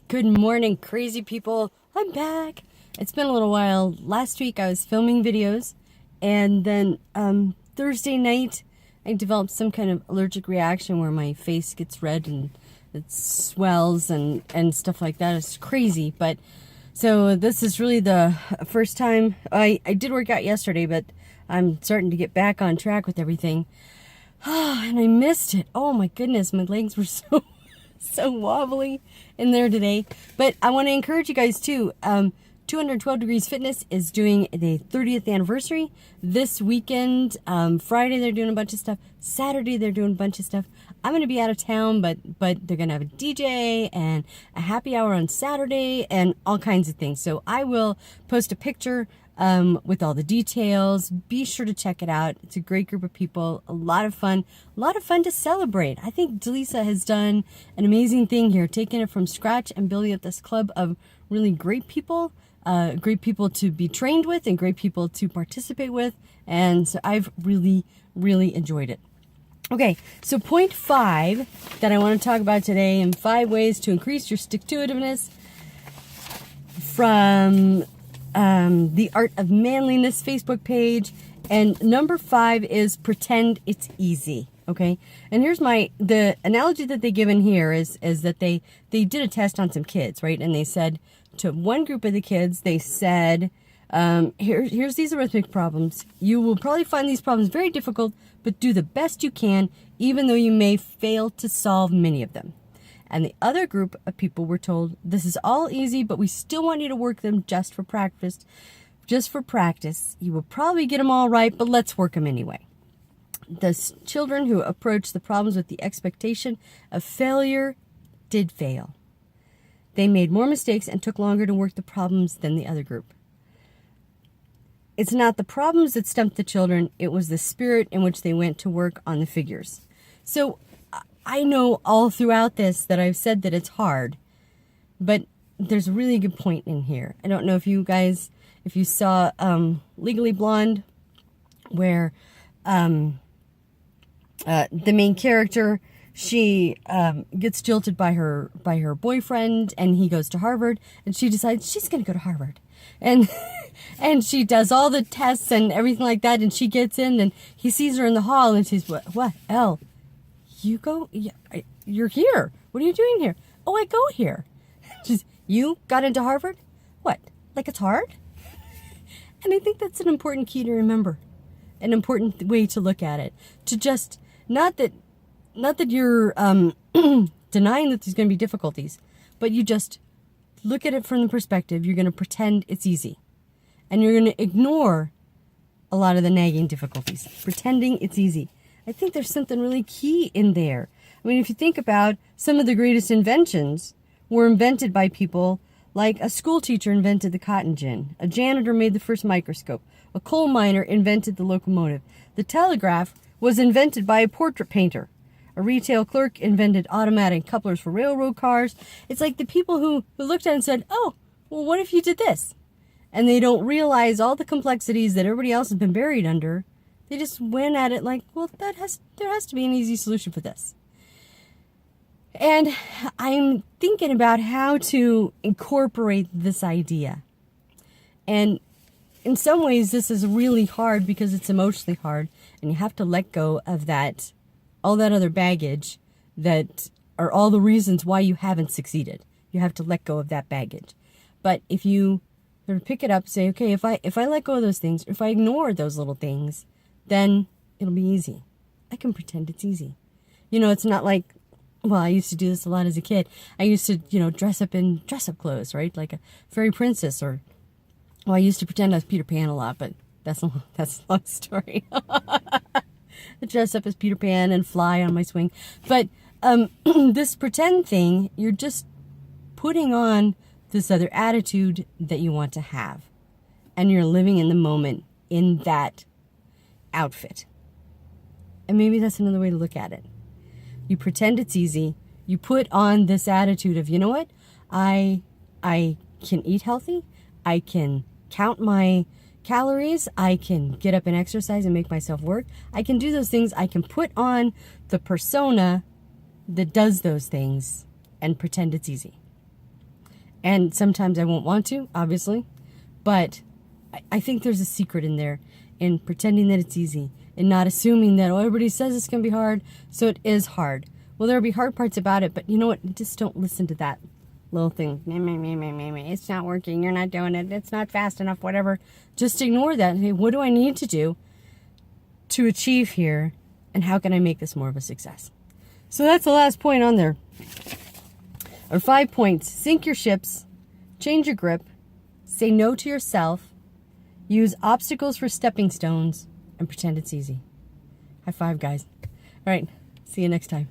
Good morning, crazy people. I'm back. It's been a little while. Last week I was filming videos, and then Thursday night I developed some kind of allergic reaction where my face gets red and it swells and stuff like that. It's crazy, but so this is really the first time. I did work out yesterday, but I'm starting to get back on track with everything. And I missed it. Oh my goodness, my legs were so wobbly in there today. But I want to encourage you guys too. 212 Degrees Fitness is doing the 30th anniversary this weekend. Friday they're doing a bunch of stuff. Saturday they're doing a bunch of stuff. I'm going to be out of town, but they're going to have a DJ and a happy hour on Saturday and all kinds of things. So I will post a picture with all the details. Be sure to check it out. It's a great group of people, a lot of fun to celebrate. I think Delisa has done an amazing thing here, taking it from scratch and building up this club of really great people to be trained with and great people to participate with. And so I've really enjoyed it. Okay, so point 5 that I want to talk about today, and 5 ways to increase your stick-to-itiveness from the Art of Manliness Facebook page. And number 5 is pretend it's easy. Okay, and here's the analogy that they give in here is that they did a test on some kids, right? And they said to one group of the kids, they said, here's these arithmetic problems. You will probably find these problems very difficult, but do the best you can, even though you may fail to solve many of them. And the other group of people were told, this is all easy, but we still want you to work them just for practice. Just for practice. You will probably get them all right, but let's work them anyway. The children who approached the problems with the expectation of failure did fail. They made more mistakes and took longer to work the problems than the other group. It's not the problems that stumped the children, it was the spirit in which they went to work on the figures. So I know all throughout this that I've said that it's hard, but there's a really good point in here. I don't know if you saw Legally Blonde, where the main character, she gets jilted by her boyfriend, and he goes to Harvard, and she decides she's going to go to Harvard. And and she does all the tests and everything like that, and she gets in, and he sees her in the hall, and she's, what, Elle? You go? Yeah, you're here. What are you doing here? Oh, I go here. She's, you got into Harvard? What, like it's hard? And I think that's an important key to remember, an important way to look at it. To just, not that you're denying that there's going to be difficulties, but you just look at it from the perspective, you're going to pretend it's easy. And you're going to ignore a lot of the nagging difficulties, pretending it's easy. I think there's something really key in there. I mean, if you think about some of the greatest inventions were invented by people like a school teacher invented the cotton gin, a janitor made the first microscope, a coal miner invented the locomotive, the telegraph was invented by a portrait painter, a retail clerk invented automatic couplers for railroad cars. It's like the people who looked at it and said, oh, well, what if you did this? And they don't realize all the complexities that everybody else has been buried under. They just went at it like, well, there has to be an easy solution for this. And I'm thinking about how to incorporate this idea. And in some ways, this is really hard because it's emotionally hard, and you have to let go of that, all that other baggage that are all the reasons why you haven't succeeded. You have to let go of that baggage. But if you sort of pick it up, say, okay, if I let go of those things, if I ignore those little things, then it'll be easy. I can pretend it's easy. You know, it's not like, well, I used to do this a lot as a kid. I used to, dress up in dress-up clothes, right? Like a fairy princess, or, well, I used to pretend I was Peter Pan a lot, but that's a long story. Dress up as Peter Pan and fly on my swing. But this pretend thing, you're just putting on this other attitude that you want to have. And you're living in the moment in that outfit. And maybe that's another way to look at it. You pretend it's easy. You put on this attitude of, you know what? I can eat healthy. I can count my calories. I can get up and exercise and make myself work. I can do those things. I can put on the persona that does those things and pretend it's easy. And sometimes I won't want to, obviously. But I think there's a secret in there, in pretending that it's easy and not assuming that, oh, everybody says it's going to be hard, so it is hard. Well, there'll be hard parts about it, but you know what? Just don't listen to that little thing. It's not working. You're not doing it. It's not fast enough, whatever. Just ignore that. Hey, what do I need to do to achieve here? And how can I make this more of a success? So that's the last point on there. Or 5 points. Sink your ships. Change your grip. Say no to yourself. Use obstacles for stepping stones. And pretend it's easy. High five, guys. All right. See you next time.